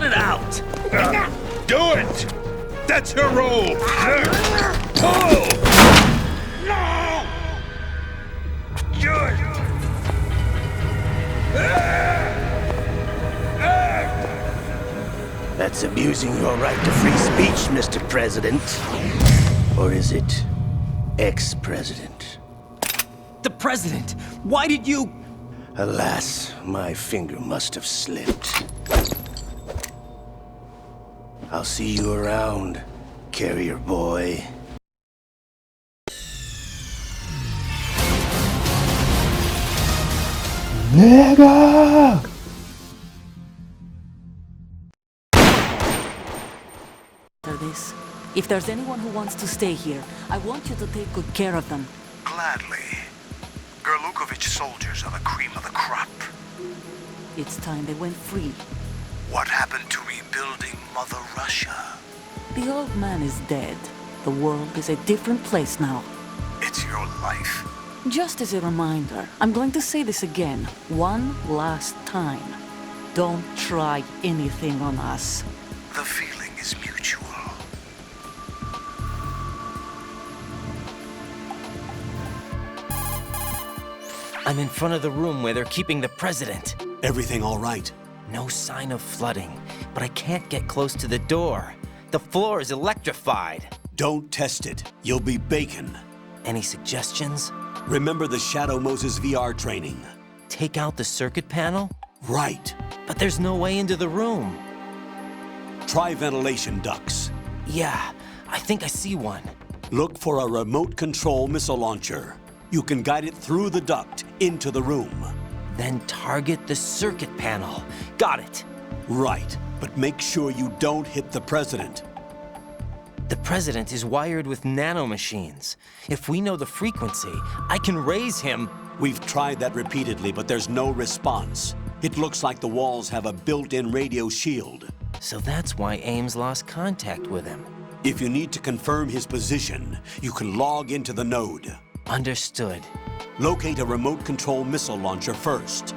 Cut it out! Do it! That's your role! Pull! No! Good! That's abusing your right to free speech, Mr. President. Or is it ex-president? The president! Why did you... Alas, my finger must have slipped. I'll see you around, carrier boy. Nigga! This. If there's anyone who wants to stay here, I want you to take good care of them. Gladly. Gerlukovich soldiers are the cream of the crop. It's time they went free. What happened to rebuilding Mother Russia? The old man is dead. The world is a different place now. It's your life. Just as a reminder, I'm going to say this again, one last time. Don't try anything on us. The feeling is mutual. I'm in front of the room where they're keeping the president. Everything all right? No sign of flooding, but I can't get close to the door. The floor is electrified. Don't test it. You'll be bacon. Any suggestions? Remember the Shadow Moses VR training? Take out the circuit panel? Right. But there's no way into the room. Try ventilation ducts. Yeah, I think I see one. Look for a remote control missile launcher. You can guide it through the duct into the room. Then target the circuit panel. Got it. Right, but make sure you don't hit the president. The president is wired with nanomachines. If we know the frequency, I can raise him. We've tried that repeatedly, but there's no response. It looks like the walls have a built-in radio shield. So that's why Ames lost contact with him. If you need to confirm his position, you can log into the node. Understood. Locate a remote control missile launcher first.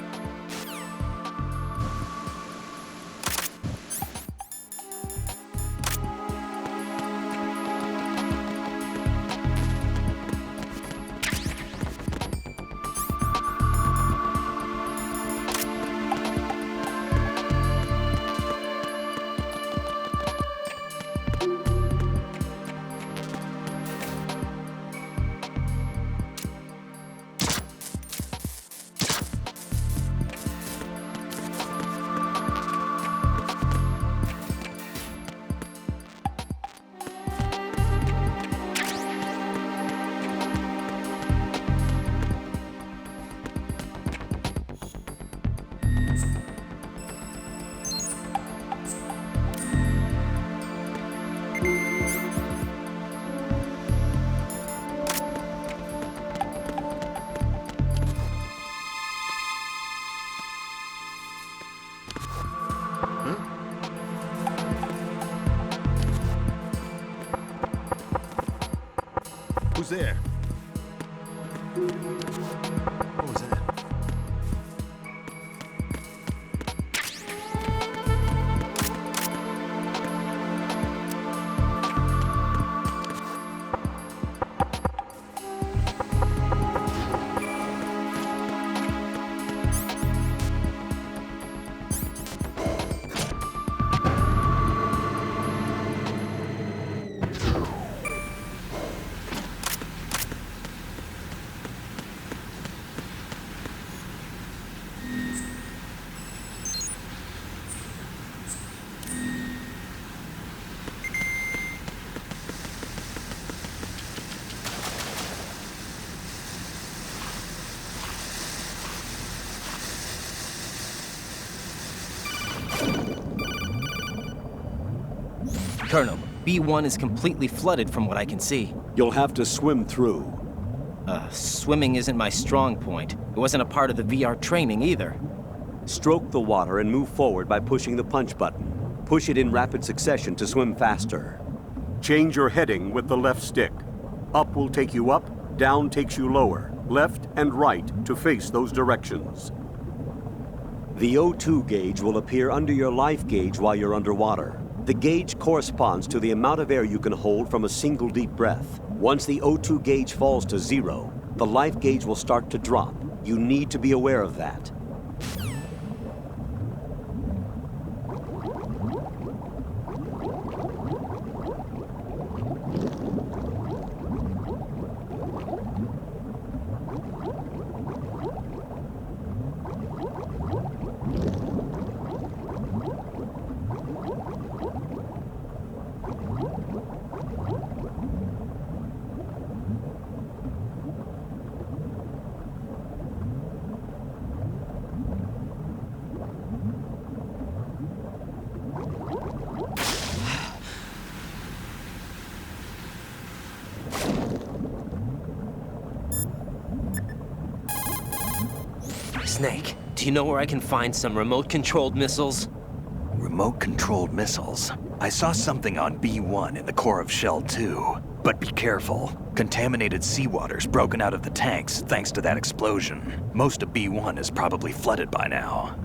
Who's there? What was that? Colonel, B1 is completely flooded from what I can see. You'll have to swim through. Swimming isn't my strong point. It wasn't a part of the VR training either. Stroke the water and move forward by pushing the punch button. Push it in rapid succession to swim faster. Change your heading with the left stick. Up will take you up, down takes you lower, left and right to face those directions. The O2 gauge will appear under your life gauge while you're underwater. The gauge corresponds to the amount of air you can hold from a single deep breath. Once the O2 gauge falls to 0, the life gauge will start to drop. You need to be aware of that. Snake, do you know where I can find some remote-controlled missiles? Remote-controlled missiles. I saw something on B1 in the core of Shell 2. But be careful. Contaminated seawater's broken out of the tanks thanks to that explosion. Most of B1 is probably flooded by now.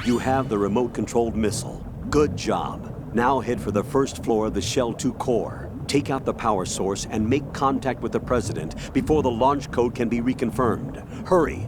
You have the remote-controlled missile. Good job. Now head for the first floor of the Shell 2 core. Take out the power source and make contact with the President before the launch code can be reconfirmed. Hurry.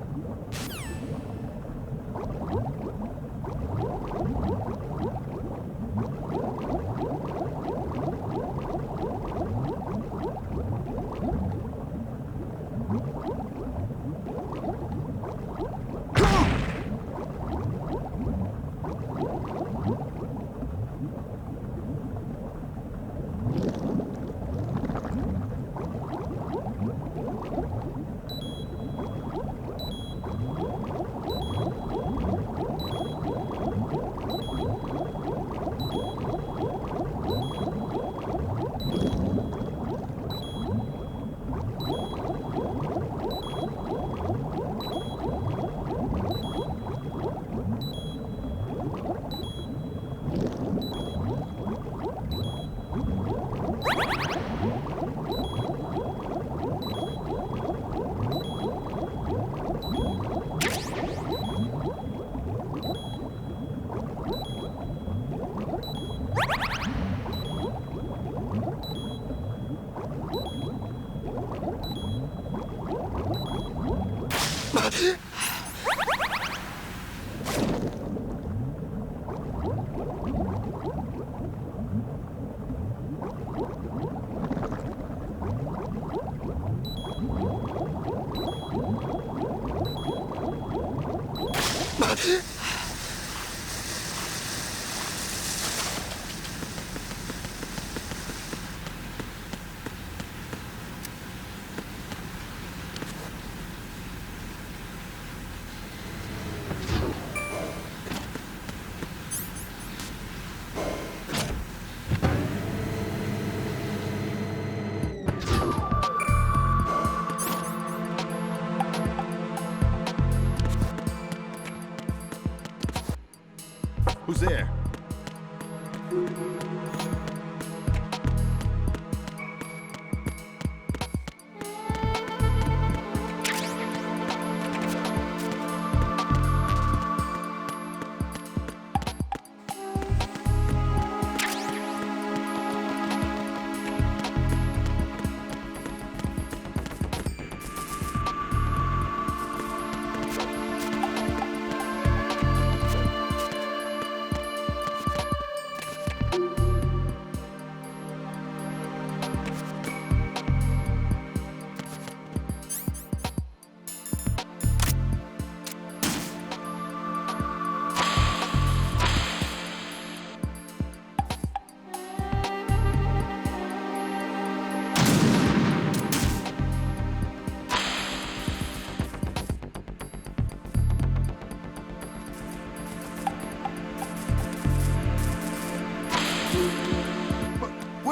Who's there?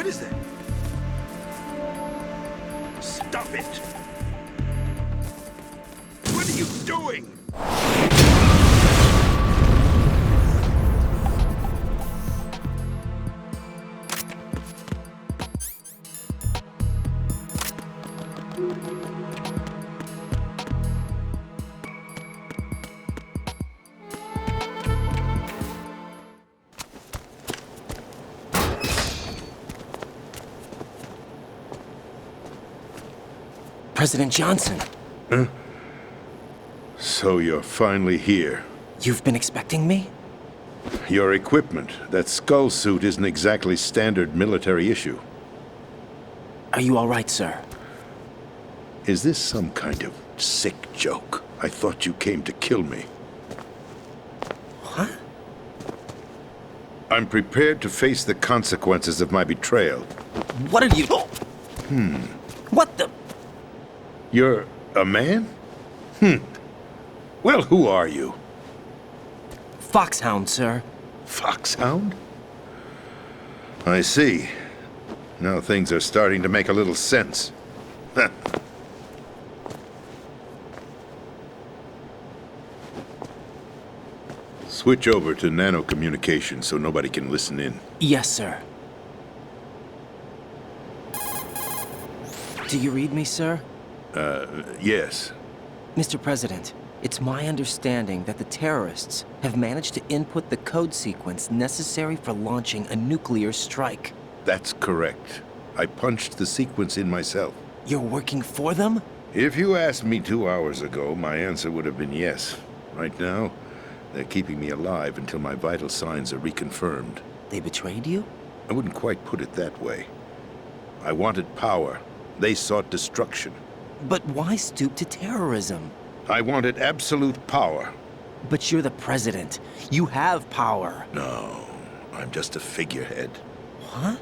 What is that? Stop it! What are you doing? President Johnson, So you're finally here. you've been expecting me? Your equipment, that skull suit isn't exactly standard military issue. Are you all right, sir? Is this some kind of sick joke? I thought you came to kill me. What? I'm prepared to face the consequences of my betrayal. What are you... What the... You're a man? Well, who are you? Foxhound, sir. Foxhound? I see. Now things are starting to make a little sense. Switch over to nano-communication so nobody can listen in. Yes, sir. Do you read me, sir? Yes. Mr. President, it's my understanding that the terrorists have managed to input the code sequence necessary for launching a nuclear strike. That's correct. I punched the sequence in myself. You're working for them? If you asked me 2 hours ago, my answer would have been yes. Right now, they're keeping me alive until my vital signs are reconfirmed. They betrayed you? I wouldn't quite put it that way. I wanted power. They sought destruction. But why stoop to terrorism? I wanted absolute power. But you're the president. You have power. No, I'm just a figurehead. What?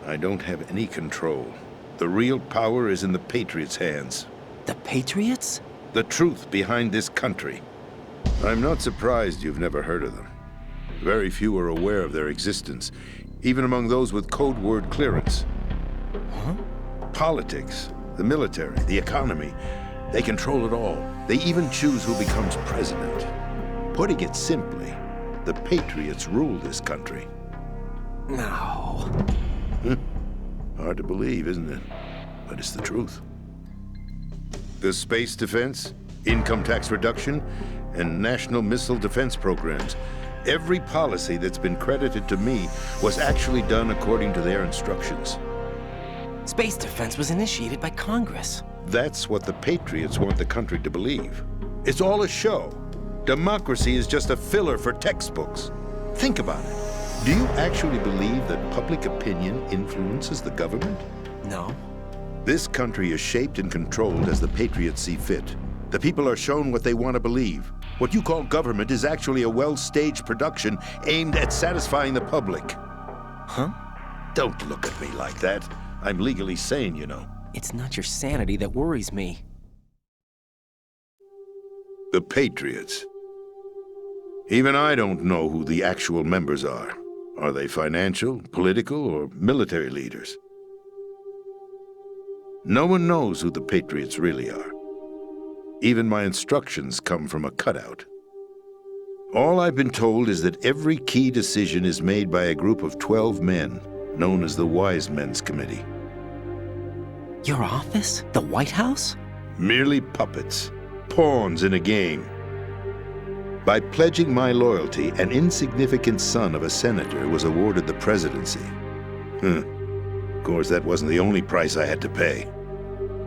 I don't have any control. The real power is in the Patriots' hands. The Patriots? The truth behind this country. I'm not surprised you've never heard of them. Very few are aware of their existence, even among those with code word clearance. Huh? Politics, the military, the economy, they control it all. They even choose who becomes president. Putting it simply, the Patriots rule this country. No. Hard to believe, isn't it? But it's the truth. The space defense, income tax reduction, and national missile defense programs. Every policy that's been credited to me was actually done according to their instructions. Space defense was initiated by Congress. That's what the Patriots want the country to believe. It's all a show. Democracy is just a filler for textbooks. Think about it. Do you actually believe that public opinion influences the government? No. This country is shaped and controlled as the Patriots see fit. The people are shown what they want to believe. What you call government is actually a well-staged production aimed at satisfying the public. Huh? Don't look at me like that. I'm legally sane, you know. It's not your sanity that worries me. The Patriots. Even I don't know who the actual members are. Are they financial, political, or military leaders? No one knows who the Patriots really are. Even my instructions come from a cutout. All I've been told is that every key decision is made by a group of 12 men, known as the Wise Men's Committee. Your office? The White House? Merely puppets, pawns in a game. By pledging my loyalty, an insignificant son of a senator was awarded the presidency. Of course, that wasn't the only price I had to pay.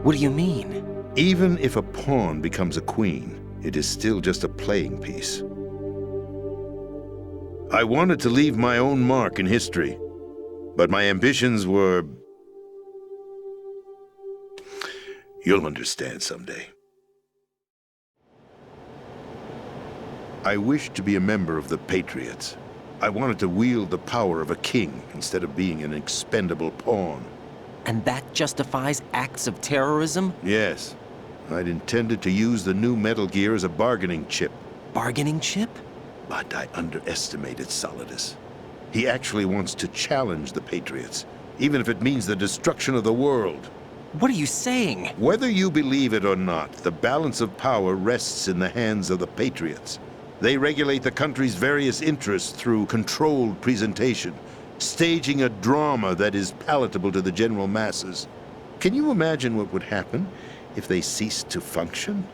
What do you mean? Even if a pawn becomes a queen, it is still just a playing piece. I wanted to leave my own mark in history, but my ambitions were... You'll understand someday. I wished to be a member of the Patriots. I wanted to wield the power of a king instead of being an expendable pawn. And that justifies acts of terrorism? Yes. I'd intended to use the new Metal Gear as a bargaining chip. Bargaining chip? But I underestimated Solidus. He actually wants to challenge the Patriots, even if it means the destruction of the world. What are you saying? Whether you believe it or not, the balance of power rests in the hands of the Patriots. They regulate the country's various interests through controlled presentation, staging a drama that is palatable to the general masses. Can you imagine what would happen if they ceased to function?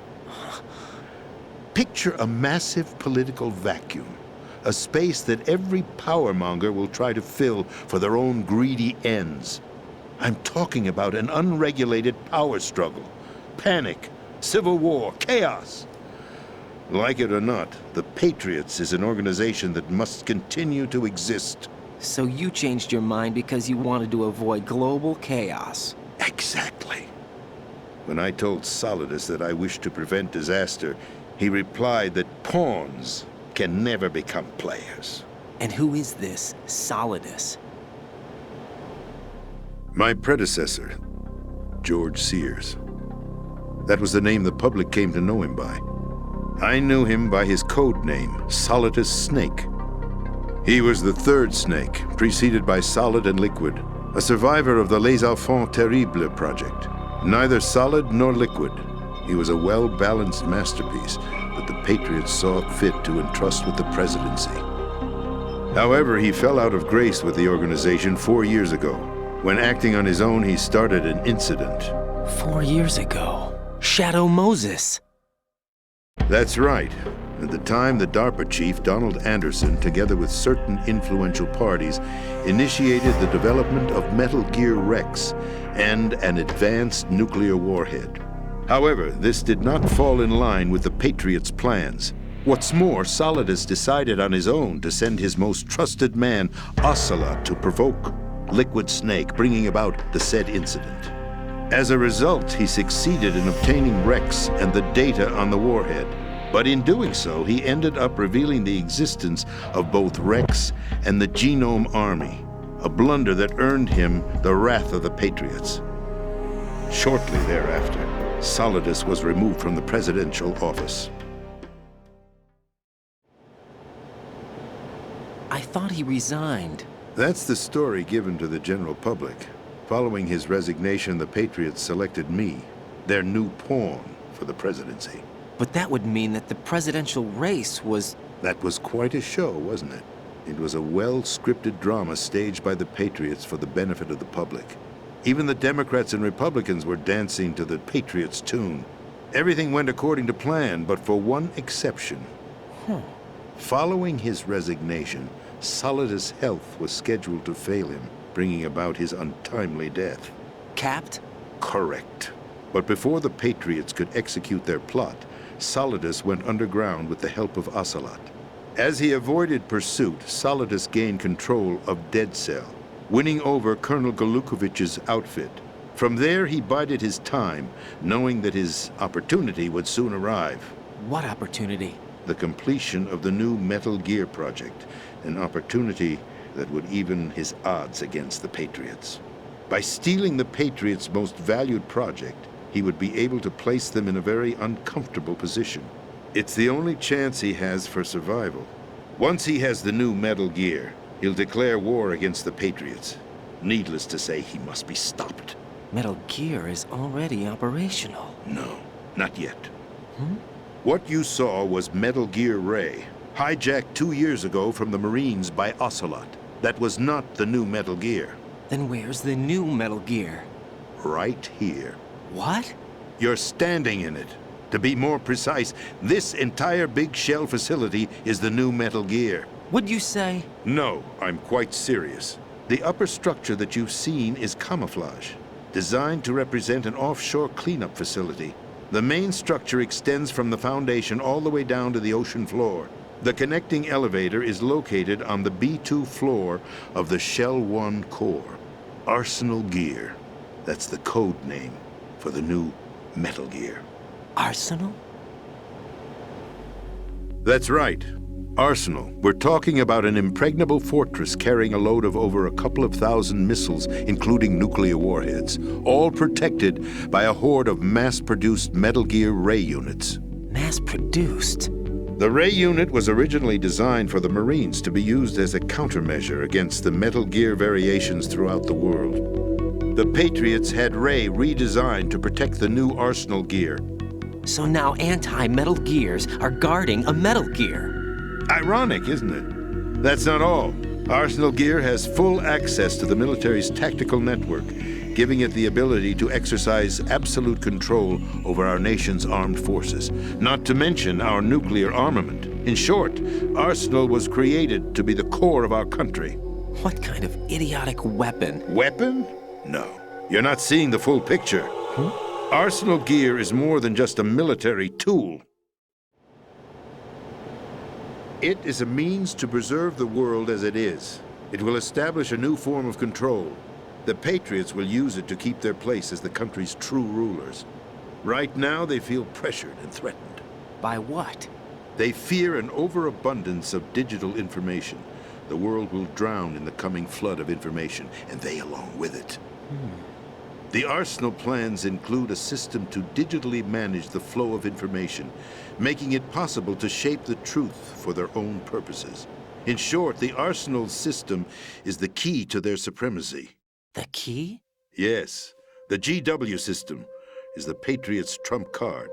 Picture a massive political vacuum, a space that every powermonger will try to fill for their own greedy ends. I'm talking about an unregulated power struggle, panic, civil war, chaos. Like it or not, the Patriots is an organization that must continue to exist. So you changed your mind because you wanted to avoid global chaos. Exactly. When I told Solidus that I wished to prevent disaster, he replied that pawns can never become players. And who is this Solidus? My predecessor, George Sears. That was the name the public came to know him by. I knew him by his code name, Solidus Snake. He was the third snake, preceded by Solid and Liquid, a survivor of the Les Enfants Terribles project. Neither solid nor liquid, he was a well-balanced masterpiece that the Patriots saw fit to entrust with the presidency. However, he fell out of grace with the organization 4 years ago. When acting on his own, he started an incident. 4 years ago. Shadow Moses. That's right. At the time, the DARPA chief, Donald Anderson, together with certain influential parties, initiated the development of Metal Gear Rex and an advanced nuclear warhead. However, this did not fall in line with the Patriots' plans. What's more, Solidus decided on his own to send his most trusted man, Ocelot, to provoke Liquid Snake, bringing about the said incident. As a result, he succeeded in obtaining Rex and the data on the warhead. But in doing so, he ended up revealing the existence of both Rex and the Genome Army, a blunder that earned him the wrath of the Patriots. Shortly thereafter, Solidus was removed from the presidential office. I thought he resigned. That's the story given to the general public. Following his resignation, the Patriots selected me, their new pawn, for the presidency. But that would mean that the presidential race was... That was quite a show, wasn't it? It was a well-scripted drama staged by the Patriots for the benefit of the public. Even the Democrats and Republicans were dancing to the Patriots' tune. Everything went according to plan, but for one exception. Following his resignation, Solidus' health was scheduled to fail him, bringing about his untimely death. Capped? Correct. But before the Patriots could execute their plot, Solidus went underground with the help of Ocelot. As he avoided pursuit, Solidus gained control of Dead Cell, winning over Colonel Golukovich's outfit. From there, he bided his time, knowing that his opportunity would soon arrive. What opportunity? The completion of the new Metal Gear project, an opportunity that would even his odds against the Patriots. By stealing the Patriots' most valued project, he would be able to place them in a very uncomfortable position. It's the only chance he has for survival. Once he has the new Metal Gear, he'll declare war against the Patriots. Needless to say, he must be stopped. Metal Gear is already operational. No, not yet. What you saw was Metal Gear Ray, hijacked 2 years ago from the Marines by Ocelot. That was not the new Metal Gear. Then where's the new Metal Gear? Right here. What? You're standing in it. To be more precise, this entire big shell facility is the new Metal Gear. What'd you say? No, I'm quite serious. The upper structure that you've seen is camouflage, designed to represent an offshore cleanup facility. The main structure extends from the foundation all the way down to the ocean floor. The connecting elevator is located on the B2 floor of the Shell 1 core. Arsenal Gear. That's the code name for the new Metal Gear. Arsenal? That's right. Arsenal. We're talking about an impregnable fortress carrying a load of over a couple of thousand missiles, including nuclear warheads, all protected by a horde of mass-produced Metal Gear Ray units. Mass-produced? The Ray unit was originally designed for the Marines to be used as a countermeasure against the Metal Gear variations throughout the world. The Patriots had Ray redesigned to protect the new Arsenal gear. So now anti-Metal Gears are guarding a Metal Gear. Ironic, isn't it? That's not all. Arsenal Gear has full access to the military's tactical network, giving it the ability to exercise absolute control over our nation's armed forces, not to mention our nuclear armament. In short, Arsenal was created to be the core of our country. What kind of idiotic weapon? Weapon? No. You're not seeing the full picture. Arsenal Gear is more than just a military tool. It is a means to preserve the world as it is. It will establish a new form of control. The Patriots will use it to keep their place as the country's true rulers. Right now, they feel pressured and threatened. By what? They fear an overabundance of digital information. The world will drown in the coming flood of information, and they along with it. The Arsenal plans include a system to digitally manage the flow of information, making it possible to shape the truth for their own purposes. In short, the Arsenal system is the key to their supremacy. The key? Yes, the GW system is the Patriots' trump card.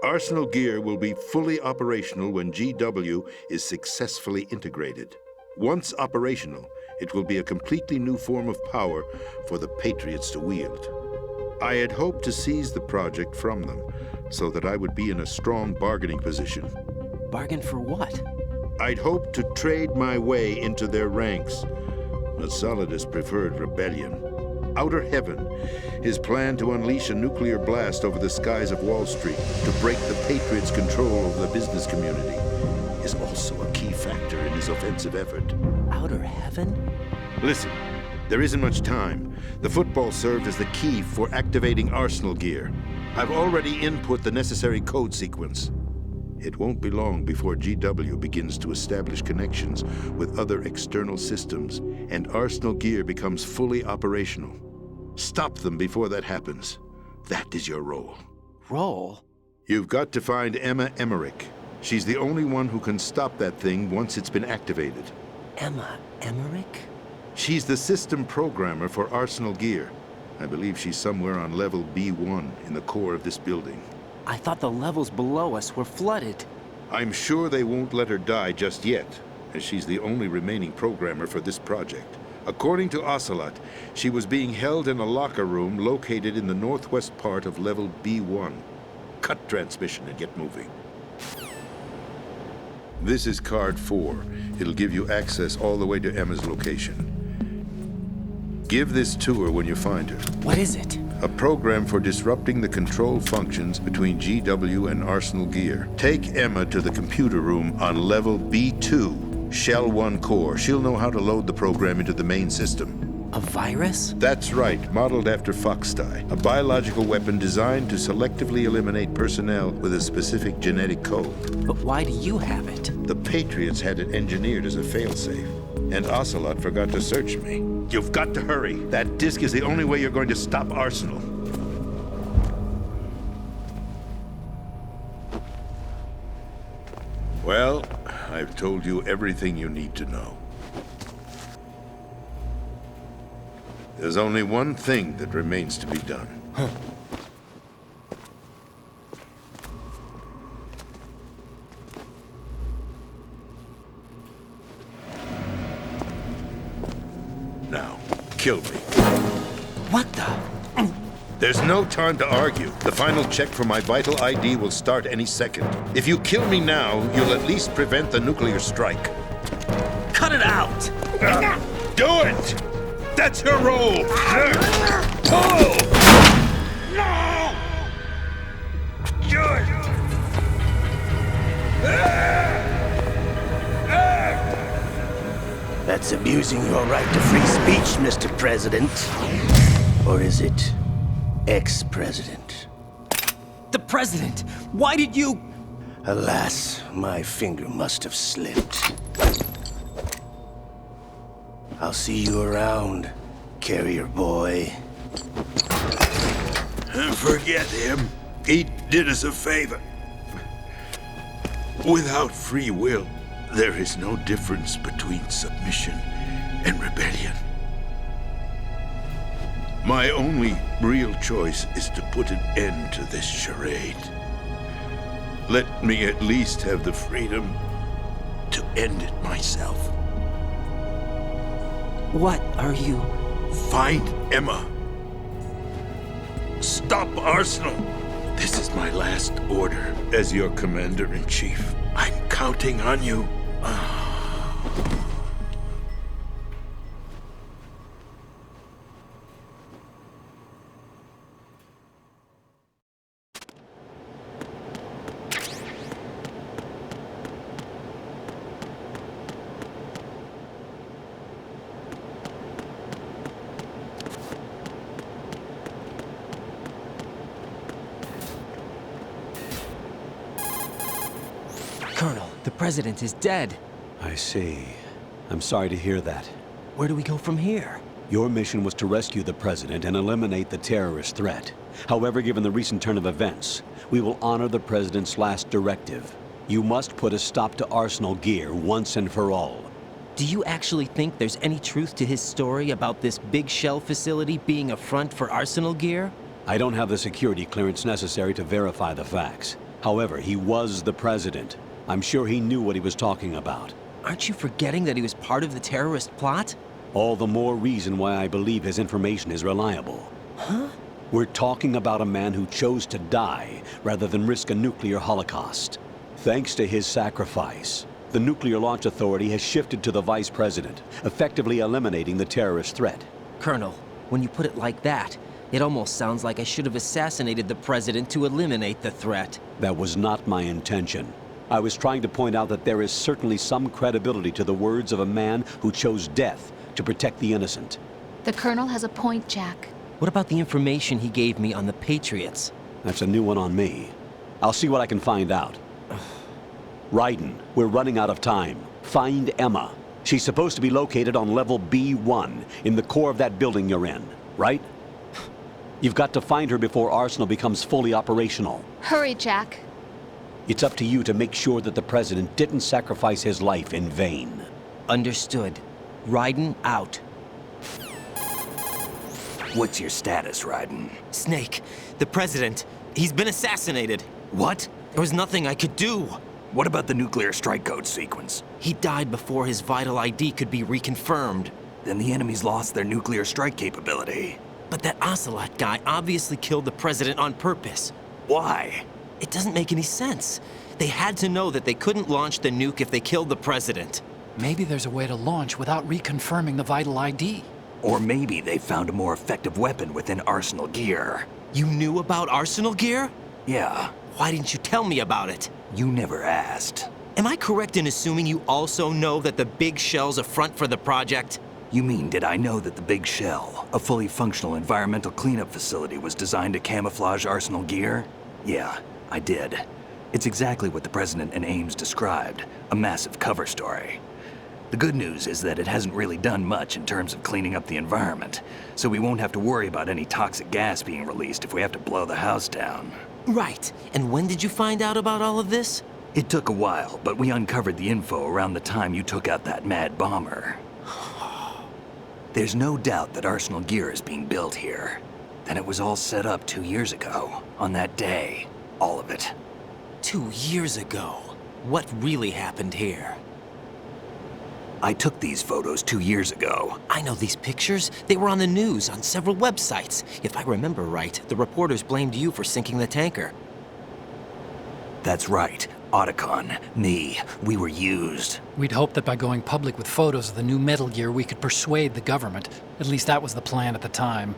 Arsenal Gear will be fully operational when GW is successfully integrated. Once operational, it will be a completely new form of power for the Patriots to wield. I had hoped to seize the project from them, so that I would be in a strong bargaining position. Bargain for what? I'd hoped to trade my way into their ranks, but Solidus preferred rebellion. Outer Heaven, his plan to unleash a nuclear blast over the skies of Wall Street to break the Patriots' control over the business community, is also a key factor in his offensive effort. Outer Heaven? Listen, there isn't much time. The football served as the key for activating Arsenal Gear. I've already input the necessary code sequence. It won't be long before GW begins to establish connections with other external systems, and Arsenal Gear becomes fully operational. Stop them before that happens. That is your role. Role? You've got to find Emma Emmerich. She's the only one who can stop that thing once it's been activated. Emma Emmerich? She's the system programmer for Arsenal Gear. I believe she's somewhere on level B1 in the core of this building. I thought the levels below us were flooded. I'm sure they won't let her die just yet, as she's the only remaining programmer for this project. According to Ocelot, she was being held in a locker room located in the northwest part of level B1. Cut transmission and get moving. This is card 4. It'll give you access all the way to Emma's location. Give this to her when you find her. What is it? A program for disrupting the control functions between GW and Arsenal Gear. Take Emma to the computer room on level B2, Shell 1 core. She'll know how to load the program into the main system. A virus? That's right, modeled after Foxdie, a biological weapon designed to selectively eliminate personnel with a specific genetic code. But why do you have it? The Patriots had it engineered as a failsafe, and Ocelot forgot to search me. You've got to hurry. That disk is the only way you're going to stop Arsenal. Well, I've told you everything you need to know. There's only one thing that remains to be done. Now, kill me. What the? There's no time to argue. The final check for my vital ID will start any second. If you kill me now, you'll at least prevent the nuclear strike. Cut it out! Do it! That's your role! Pull! No! Do it! That's abusing your right to free speech, Mr. President. Or is it ex-president? The president! Why did you... Alas, my finger must have slipped. I'll see you around, carrier boy. Forget him. He did us a favor. Without free will, there is no difference between submission and rebellion. My only real choice is to put an end to this charade. Let me at least have the freedom to end it myself. What are you? Find Emma. Stop Arsenal. This is my last order as your commander-in-chief. I'm counting on you. Colonel, the president is dead. I see. I'm sorry to hear that. Where do we go from here? Your mission was to rescue the president and eliminate the terrorist threat. However, given the recent turn of events, we will honor the president's last directive. You must put a stop to Arsenal Gear once and for all. Do you actually think there's any truth to his story about this big shell facility being a front for Arsenal Gear? I don't have the security clearance necessary to verify the facts. However, he was the president. I'm sure he knew what he was talking about. Aren't you forgetting that he was part of the terrorist plot? All the more reason why I believe his information is reliable. Huh? We're talking about a man who chose to die rather than risk a nuclear holocaust. Thanks to his sacrifice, the Nuclear Launch Authority has shifted to the vice president, effectively eliminating the terrorist threat. Colonel, when you put it like that, it almost sounds like I should have assassinated the president to eliminate the threat. That was not my intention. I was trying to point out that there is certainly some credibility to the words of a man who chose death to protect the innocent. The Colonel has a point, Jack. What about the information he gave me on the Patriots? That's a new one on me. I'll see what I can find out. Raiden, we're running out of time. Find Emma. She's supposed to be located on level B1 in the core of that building you're in, right? You've got to find her before Arsenal becomes fully operational. Hurry, Jack. It's up to you to make sure that the president didn't sacrifice his life in vain. Understood. Raiden out. What's your status, Raiden? Snake, the president, he's been assassinated. What? There was nothing I could do. What about the nuclear strike code sequence? He died before his vital ID could be reconfirmed. Then the enemy's lost their nuclear strike capability. But that Ocelot guy obviously killed the president on purpose. Why? It doesn't make any sense. They had to know that they couldn't launch the nuke if they killed the president. Maybe there's a way to launch without reconfirming the vital ID. Or maybe they found a more effective weapon within Arsenal Gear. You knew about Arsenal Gear? Yeah. Why didn't you tell me about it? You never asked. Am I correct in assuming you also know that the Big Shell's a front for the project? You mean, did I know that the Big Shell, a fully functional environmental cleanup facility, was designed to camouflage Arsenal Gear? Yeah, I did. It's exactly what the President and Ames described, a massive cover story. The good news is that it hasn't really done much in terms of cleaning up the environment, so we won't have to worry about any toxic gas being released if we have to blow the house down. Right. And when did you find out about all of this? It took a while, but we uncovered the info around the time you took out that mad bomber. There's no doubt that Arsenal Gear is being built here. Then it was all set up 2 years ago, on that day. All of it. 2 years ago? What really happened here? I took these photos 2 years ago. I know these pictures. They were on the news, on several websites. If I remember right, the reporters blamed you for sinking the tanker. That's right. Otacon, me, we were used. We'd hoped that by going public with photos of the new Metal Gear, we could persuade the government. At least that was the plan at the time.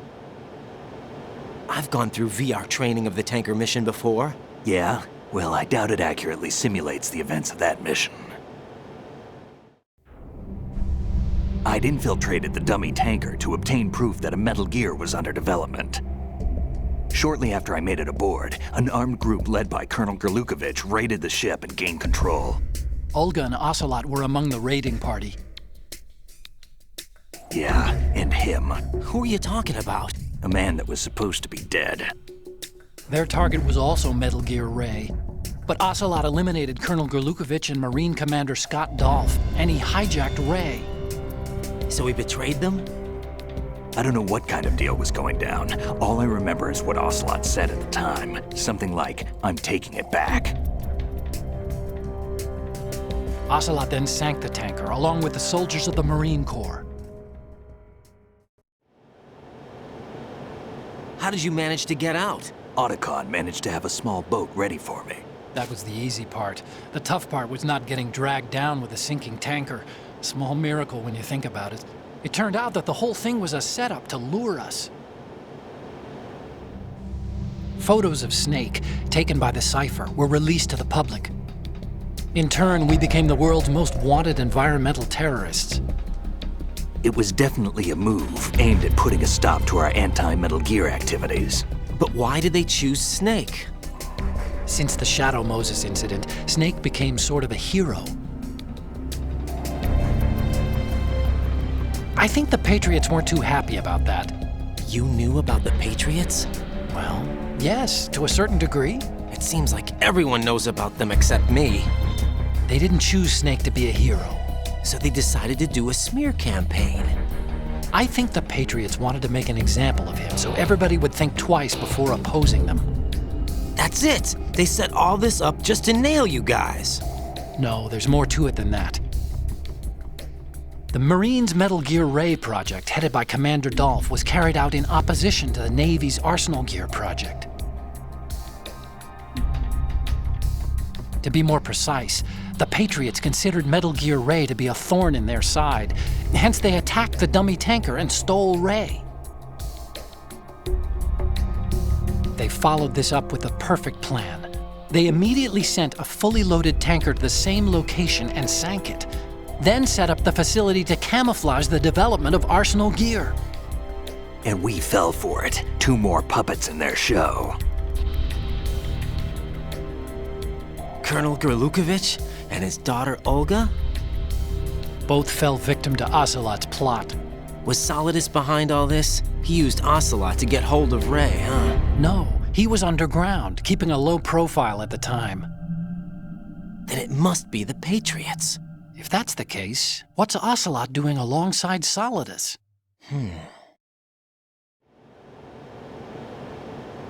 I've gone through VR training of the tanker mission before. Yeah? Well, I doubt it accurately simulates the events of that mission. I'd infiltrated the dummy tanker to obtain proof that a Metal Gear was under development. Shortly after I made it aboard, an armed group led by Colonel Gerlukovich raided the ship and gained control. Olga and Ocelot were among the raiding party. Yeah, and him. Who are you talking about? A man that was supposed to be dead. Their target was also Metal Gear Ray. But Ocelot eliminated Colonel Gerlukovich and Marine Commander Scott Dolph, and he hijacked Ray. So he betrayed them? I don't know what kind of deal was going down. All I remember is what Ocelot said at the time. Something like, "I'm taking it back." Ocelot then sank the tanker, along with the soldiers of the Marine Corps. How did you manage to get out? Otacon managed to have a small boat ready for me. That was the easy part. The tough part was not getting dragged down with a sinking tanker. Small miracle when you think about it. It turned out that the whole thing was a setup to lure us. Photos of Snake, taken by the Cypher, were released to the public. In turn, we became the world's most wanted environmental terrorists. It was definitely a move aimed at putting a stop to our anti-Metal Gear activities. But why did they choose Snake? Since the Shadow Moses incident, Snake became sort of a hero. I think the Patriots weren't too happy about that. You knew about the Patriots? Well, yes, to a certain degree. It seems like everyone knows about them except me. They didn't choose Snake to be a hero. So they decided to do a smear campaign. I think the Patriots wanted to make an example of him so everybody would think twice before opposing them. That's it! They set all this up just to nail you guys. No, there's more to it than that. The Marines' Metal Gear Ray project, headed by Commander Dolph, was carried out in opposition to the Navy's Arsenal Gear project. To be more precise, the Patriots considered Metal Gear Ray to be a thorn in their side. Hence, they attacked the dummy tanker and stole Ray. They followed this up with a perfect plan. They immediately sent a fully loaded tanker to the same location and sank it, then set up the facility to camouflage the development of Arsenal Gear. And we fell for it. 2 more puppets in their show. Colonel Gerlukovich and his daughter Olga? Both fell victim to Ocelot's plot. Was Solidus behind all this? He used Ocelot to get hold of Ray, huh? No, he was underground, keeping a low profile at the time. Then it must be the Patriots. If that's the case, what's Ocelot doing alongside Solidus?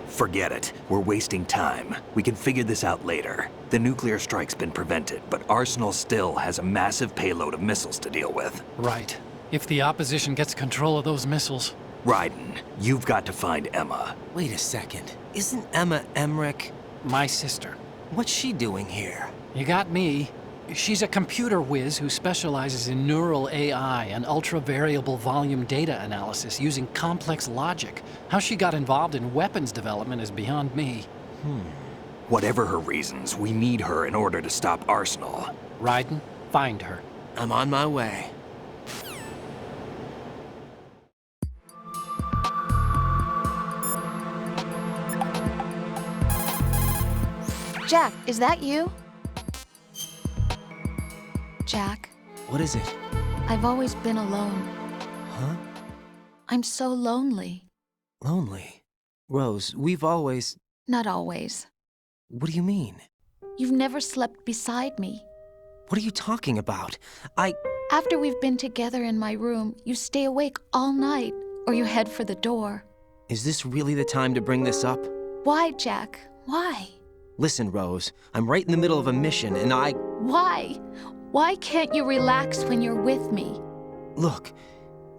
Forget it. We're wasting time. We can figure this out later. The nuclear strike's been prevented, but Arsenal still has a massive payload of missiles to deal with. Right. If the opposition gets control of those missiles. Raiden, you've got to find Emma. Wait a second. Isn't Emma Emmerich My sister. What's she doing here? You got me. She's a computer whiz who specializes in neural AI and ultra-variable volume data analysis using complex logic. How she got involved in weapons development is beyond me. Whatever her reasons, we need her in order to stop Arsenal. Raiden, find her. I'm on my way. Jack, is that you? Jack, What is it? I've always been alone. Huh? I'm so lonely. Lonely? Rose, we've always... Not always. What do you mean? You've never slept beside me. What are you talking about? After we've been together in my room, you stay awake all night, or you head for the door. Is this really the time to bring this up? Why, Jack? Why? Listen, Rose, I'm right in the middle of a mission and Why? Why can't you relax when you're with me? Look,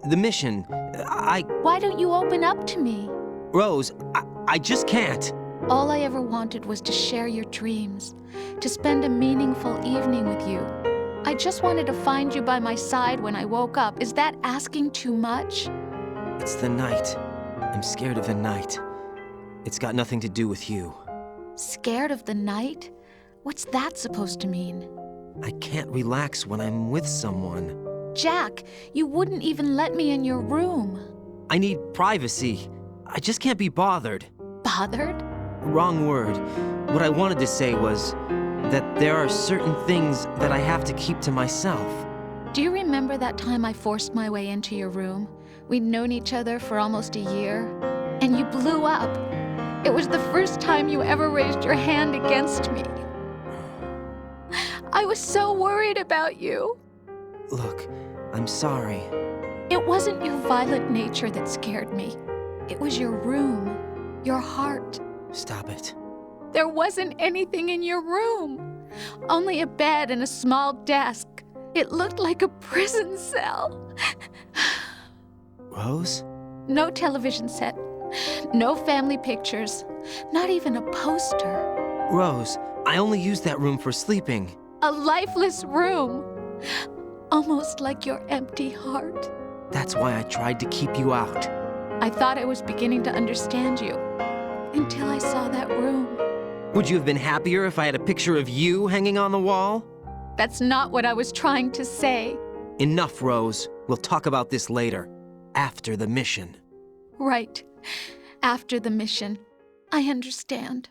the mission, Why don't you open up to me? Rose, I just can't. All I ever wanted was to share your dreams, to spend a meaningful evening with you. I just wanted to find you by my side when I woke up. Is that asking too much? It's the night. I'm scared of the night. It's got nothing to do with you. Scared of the night? What's that supposed to mean? I can't relax when I'm with someone. Jack, you wouldn't even let me in your room. I need privacy. I just can't be bothered. Bothered? Wrong word. What I wanted to say was that there are certain things that I have to keep to myself. Do you remember that time I forced my way into your room? We'd known each other for almost a year, and you blew up. It was the first time you ever raised your hand against me. I was so worried about you. Look, I'm sorry. It wasn't your violent nature that scared me. It was your room, your heart. Stop it. There wasn't anything in your room. Only a bed and a small desk. It looked like a prison cell. Rose? No television set. No family pictures. Not even a poster. Rose, I only use that room for sleeping. A lifeless room. Almost like your empty heart. That's why I tried to keep you out. I thought I was beginning to understand you. Until I saw that room. Would you have been happier if I had a picture of you hanging on the wall? That's not what I was trying to say. Enough, Rose. We'll talk about this later. After the mission. Right. After the mission. I understand.